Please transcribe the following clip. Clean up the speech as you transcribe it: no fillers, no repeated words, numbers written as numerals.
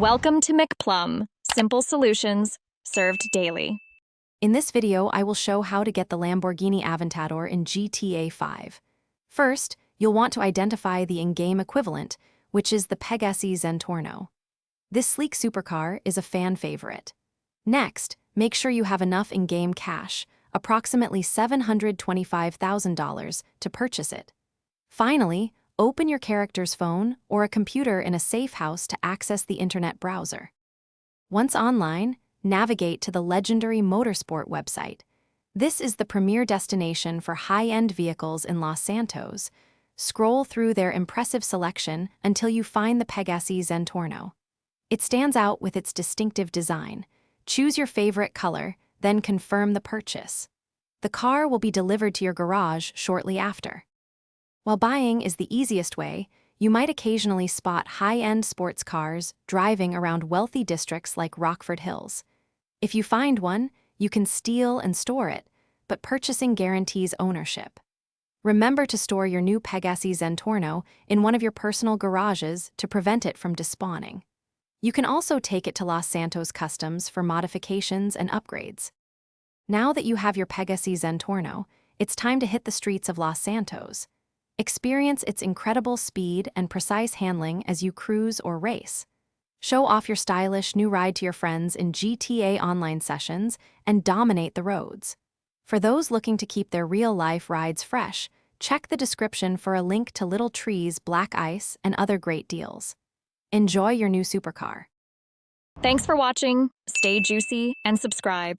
Welcome to McPlum, simple solutions served daily. In this video, I will show how to get the Lamborghini Aventador in GTA 5. First, you'll want to identify the in-game equivalent, which is the Pegasi Zentorno. This sleek supercar is a fan favorite. Next, make sure you have enough in-game cash, approximately $725,000, to purchase it. Finally, open your character's phone or a computer in a safe house to access the internet browser. Once online, navigate to the legendary Motorsport website. This is the premier destination for high-end vehicles in Los Santos. Scroll through their impressive selection until you find the Pegasi Zentorno. It stands out with its distinctive design. Choose your favorite color, then confirm the purchase. The car will be delivered to your garage shortly after. While buying is the easiest way, you might occasionally spot high-end sports cars driving around wealthy districts like Rockford Hills. If you find one, you can steal and store it, but purchasing guarantees ownership. Remember to store your new Pegasi Zentorno in one of your personal garages to prevent it from despawning. You can also take it to Los Santos Customs for modifications and upgrades. Now that you have your Pegasi Zentorno, it's time to hit the streets of Los Santos. Experience its incredible speed and precise handling as you cruise or race. Show off your stylish new ride to your friends in GTA Online sessions and dominate the roads. For those looking to keep their real-life rides fresh, check the description for a link to Little Tree's Black Ice and other great deals. Enjoy your new supercar. Thanks for watching. Stay juicy and subscribe.